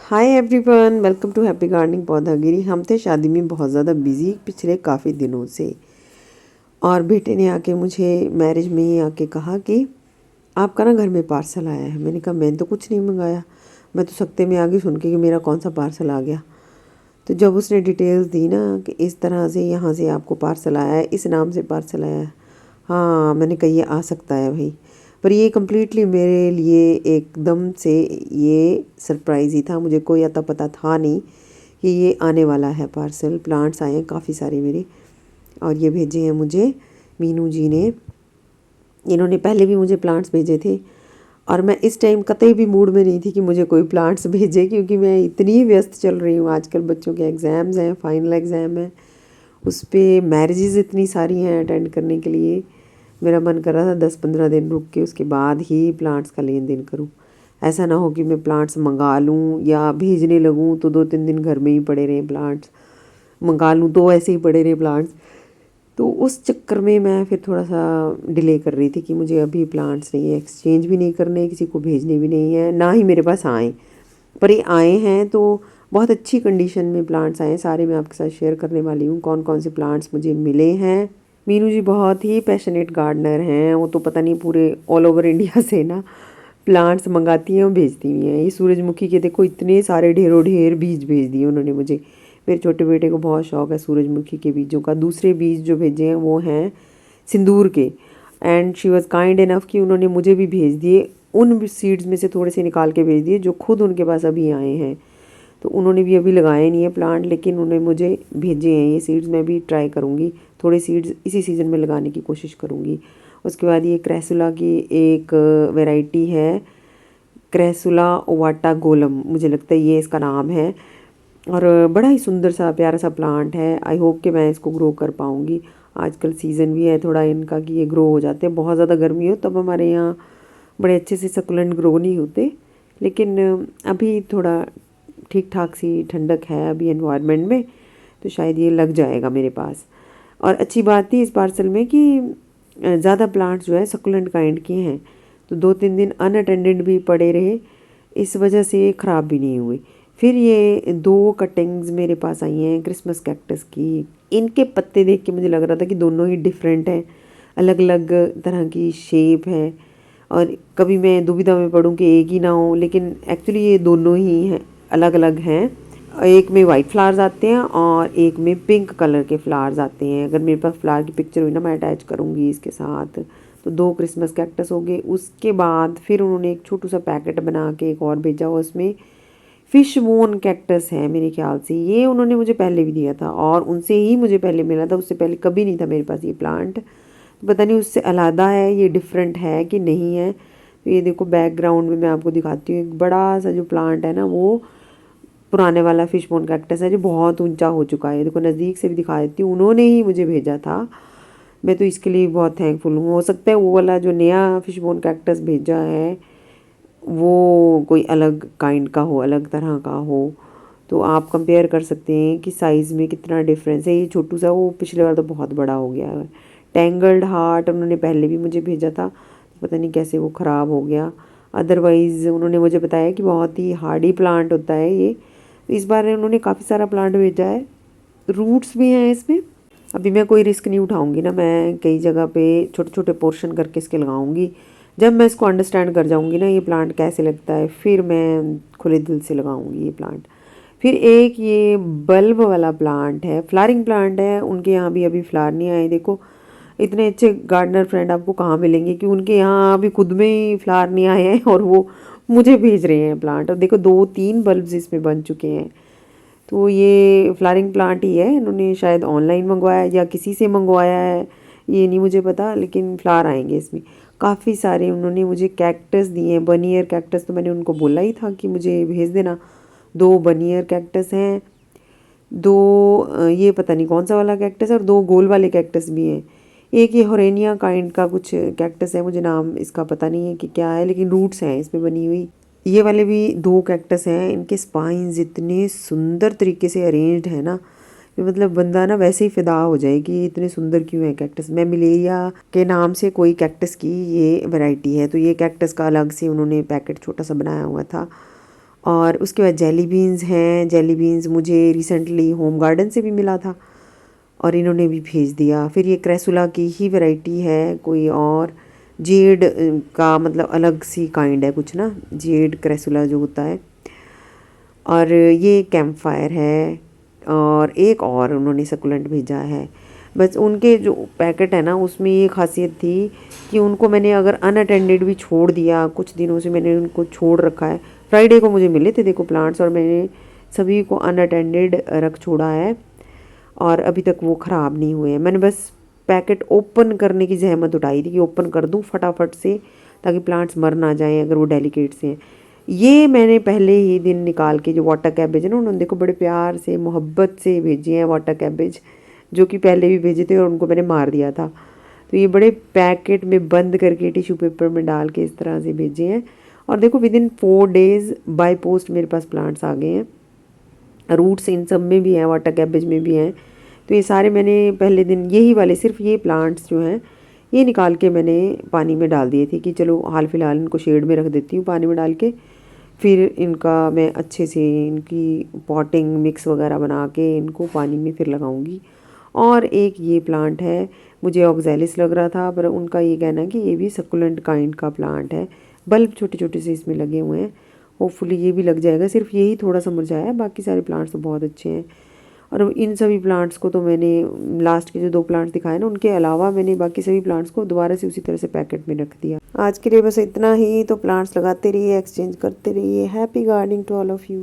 Hi everyone, welcome to happy gardening Paudhagiri. हम थे शादी में बहुत ज़्यादा बिजी पिछले काफ़ी दिनों से, और बेटे ने आके मुझे मैरिज में ही आके कहा कि आपका ना घर में पार्सल आया है। मैंने कहा मैंने तो कुछ नहीं मंगाया। मैं तो सख्ते में आ गई सुन के कि मेरा कौन सा पार्सल आ गया। तो जब उसने डिटेल्स दी ना कि इस तरह से यहाँ से आपको पार्सल आया है, इस नाम से पार्सल आया है, हाँ मैंने कहा ये आ सकता है भाई। पर ये कम्प्लीटली मेरे लिए एकदम से ये सरप्राइज़ ही था। मुझे कोई अता पता था नहीं कि ये आने वाला है पार्सल। प्लांट्स आए हैं काफ़ी सारे मेरे, और ये भेजे हैं मुझे मीनू जी ने। इन्होंने पहले भी मुझे प्लांट्स भेजे थे, और मैं इस टाइम कतई भी मूड में नहीं थी कि मुझे कोई प्लांट्स भेजे, क्योंकि मैं इतनी व्यस्त चल रही हूँ आजकल। बच्चों के एग्ज़ाम्स हैं, फाइनल एग्ज़ाम है, उस पर मैरिजेज़ इतनी सारी हैं अटेंड करने के लिए। मेरा मन कर रहा था 10-15 दिन रुक के उसके बाद ही प्लांट्स का लेन देन करूं। ऐसा ना हो कि मैं प्लांट्स मंगा लूं या भेजने लगूं तो 2-3 दिन घर में ही पड़े रहें प्लांट्स, मंगा लूं तो ऐसे ही पड़े रहे प्लांट्स। तो उस चक्कर में मैं फिर थोड़ा सा डिले कर रही थी कि मुझे अभी प्लांट्स नहीं है, एक्सचेंज भी नहीं करने, किसी को भेजने भी नहीं है, ना ही मेरे पास आए। पर ये आए हैं तो बहुत अच्छी कंडीशन में प्लांट्स आए हैं। सारे मैं आपके साथ शेयर करने वाली हूँ कौन कौन से प्लांट्स मुझे मिले हैं। मीनू जी बहुत ही पैशनेट गार्डनर हैं। वो तो पता नहीं पूरे ऑल ओवर इंडिया से ना प्लांट्स मंगाती हैं और भेजती भी हैं। ये सूरजमुखी के देखो इतने सारे ढेरों ढेर बीज भेज दिए उन्होंने मुझे। मेरे छोटे बेटे को बहुत शौक है सूरजमुखी के बीजों का। दूसरे बीज जो भेजे हैं वो हैं सिंदूर के, and she was kind enough कि उन्होंने मुझे भी भेज दिए। उन सीड्स में से थोड़े से निकाल के भेज दिए जो खुद उनके पास अभी आए हैं। तो उन्होंने भी अभी लगाए नहीं है प्लांट, लेकिन उन्होंने मुझे भेजे हैं ये सीड्स। मैं भी ट्राई करूँगी, थोड़े सीड्स इसी सीज़न में लगाने की कोशिश करूँगी। उसके बाद ये क्रेसुला की एक वैरायटी है, क्रेसुला ओवाटा गोलम, मुझे लगता है ये इसका नाम है। और बड़ा ही सुंदर सा प्यारा सा प्लांट है। आई होप कि मैं इसको ग्रो कर पाऊँगी। आजकल सीज़न भी है थोड़ा इनका कि ये ग्रो हो जाते हैं। बहुत ज़्यादा गर्मी हो तब हमारे यहाँ बड़े अच्छे से सकुलेंट ग्रो नहीं होते, लेकिन अभी थोड़ा ठीक ठाक सी ठंडक है अभी एनवायरनमेंट में, तो शायद ये लग जाएगा मेरे पास। और अच्छी बात थी इस पार्सल में कि ज़्यादा प्लांट्स जो है सकुलेंट काइंड के हैं, तो 2-3 दिन अनअटेंडेड भी पड़े रहे, इस वजह से ये ख़राब भी नहीं हुए। फिर ये 2 कटिंग्स मेरे पास आई हैं क्रिसमस कैक्टस की। इनके पत्ते देख के मुझे लग रहा था कि दोनों ही डिफरेंट हैं, अलग अलग तरह की शेप है, और कभी मैं दुविधा में पड़ूं कि एक ही ना हो, लेकिन एक्चुअली ये दोनों ही हैं, अलग अलग हैं। एक में वाइट फ्लावर्स आते हैं और एक में पिंक कलर के फ्लावर्स आते हैं। अगर मेरे पास फ्लावर की पिक्चर हुई ना मैं अटैच करूँगी इसके साथ। तो 2 क्रिसमस कैक्टस हो गए। उसके बाद फिर उन्होंने एक छोटू सा पैकेट बना के एक और भेजा हुआ, उसमें फिश बोन कैक्टस है मेरे ख्याल से। ये उन्होंने मुझे पहले भी दिया था और उनसे ही मुझे पहले मिला था, उससे पहले कभी नहीं था मेरे पास ये प्लांट। तो पता नहीं उससे अलहदा है, ये डिफरेंट है कि नहीं है। तो ये देखो बैकग्राउंड में मैं आपको दिखाती हूँ, एक बड़ा सा जो प्लांट है ना वो पुराने वाला फिश बोन कैक्टस है जो बहुत ऊंचा हो चुका है। देखो नज़दीक से भी दिखा देती हूँ, उन्होंने ही मुझे भेजा था। मैं तो इसके लिए बहुत थैंकफुल हूँ। हो सकता है वो वाला जो नया फिश बोन कैक्टस भेजा है वो कोई अलग काइंड का हो, अलग तरह का हो। तो आप कंपेयर कर सकते हैं कि साइज़ में कितना डिफरेंस है। ये छोटू सा, वो पिछले बार तो बहुत बड़ा हो गया है। टैंगल्ड हार्ट उन्होंने पहले भी मुझे भेजा था, पता नहीं कैसे वो ख़राब हो गया। अदरवाइज़ उन्होंने मुझे बताया कि बहुत ही हार्डी प्लांट होता है ये। तो इस बार उन्होंने काफ़ी सारा प्लांट भेजा है, रूट्स भी हैं इसमें। अभी मैं कोई रिस्क नहीं उठाऊंगी ना, मैं कई जगह पे छोटे छोटे पोर्शन करके इसके लगाऊंगी। जब मैं इसको अंडरस्टैंड कर जाऊंगी ना ये प्लांट कैसे लगता है, फिर मैं खुले दिल से लगाऊंगी ये प्लांट। फिर एक ये बल्ब वाला प्लांट है, फ्लावरिंग प्लांट है। उनके यहाँ भी अभी फ्लावर नहीं आए। देखो इतने अच्छे गार्डनर फ्रेंड आपको कहाँ मिलेंगे कि उनके यहाँ अभी खुद में ही फ्लावर नहीं आए हैं और वो मुझे भेज रहे हैं प्लांट। और देखो 2-3 बल्ब्स इसमें बन चुके हैं। तो ये फ्लावरिंग प्लांट ही है, इन्होंने शायद ऑनलाइन मंगवाया या किसी से मंगवाया है, ये नहीं मुझे पता, लेकिन फ्लावर आएंगे इसमें काफ़ी सारे। उन्होंने मुझे कैक्टस दिए हैं, बनियर कैक्टस, तो मैंने उनको बोला ही था कि मुझे भेज देना। 2 बनियर कैक्टस हैं, 2 ये पता नहीं कौन सा वाला कैक्टस है, और 2 गोल वाले कैक्टस भी हैं। एक ये होरेनिया काइंड का कुछ कैक्टस है, मुझे नाम इसका पता नहीं है कि क्या है, लेकिन रूट्स हैं इसमें बनी हुई। ये वाले भी 2 कैक्टस हैं, इनके स्पाइन्स इतने सुंदर तरीके से अरेंज्ड है ना, मतलब बंदा ना वैसे ही फिदा हो जाए कि इतने सुंदर क्यों है कैक्टस। मैमिलिया के नाम से कोई कैक्टस की ये वैरायटी है, तो ये कैक्टस का अलग से उन्होंने पैकेट छोटा सा बनाया हुआ था। और उसके बाद जेली बीन्स हैं। जेली बीन्स मुझे रिसेंटली होम गार्डन से भी मिला था और इन्होंने भी भेज दिया। फिर ये क्रेसुला की ही वैरायटी है कोई और, जेड का मतलब अलग सी काइंड है कुछ ना, जेड क्रेसुला जो होता है। और ये कैंप फायर है और एक और उन्होंने सकुलेंट भेजा है। बस उनके जो पैकेट है ना उसमें ये खासियत थी कि उनको मैंने अगर अनअटेंडेड भी छोड़ दिया, कुछ दिनों से मैंने उनको छोड़ रखा है। फ्राइडे को मुझे मिले थे देखो प्लांट्स, और मैंने सभी को अनअटेंडेड रख छोड़ा है और अभी तक वो ख़राब नहीं हुए हैं। मैंने बस पैकेट ओपन करने की जहमत उठाई थी कि ओपन कर दूं फटाफट से ताकि प्लांट्स मर ना जाएं अगर वो डेलिकेट से हैं। ये मैंने पहले ही दिन निकाल के, जो वाटर कैबेज है ना, उन्होंने देखो बड़े प्यार से मोहब्बत से भेजे हैं वाटर कैबेज, जो कि पहले भी भेजे थे और उनको मैंने मार दिया था। तो ये बड़े पैकेट में बंद करके टिश्यू पेपर में डाल के इस तरह से भेजे हैं। और देखो with in 4 days by post मेरे पास प्लांट्स आ गए हैं। रूट्स इन सब में भी हैं, वाटर कैबेज में भी हैं। तो ये सारे मैंने पहले दिन यही वाले सिर्फ ये प्लांट्स जो हैं ये निकाल के मैंने पानी में डाल दिए थे कि चलो हाल फिलहाल इनको शेड में रख देती हूँ पानी में डाल के। फिर इनका मैं अच्छे से इनकी पॉटिंग मिक्स वगैरह बना के इनको पानी में फिर लगाऊंगी। और एक ये प्लांट है, मुझे ऑक्जेलिस लग रहा था पर उनका ये कहना है कि ये भी सकुलेंट काइंड का प्लांट है। बल्ब छोटे छोटे से इसमें लगे हुए हैं, होपफुली ये भी लग जाएगा। सिर्फ यही थोड़ा सा मुरझाया है, बाकी सारे प्लांट्स तो बहुत अच्छे हैं। और इन सभी प्लांट्स को तो मैंने लास्ट के जो 2 प्लांट्स दिखाए ना उनके अलावा मैंने बाकी सभी प्लांट्स को दोबारा से उसी तरह से पैकेट में रख दिया। आज के लिए बस इतना ही। तो प्लांट्स लगाते रहिए, एक्सचेंज करते रहिए। Happy gardening to all of you.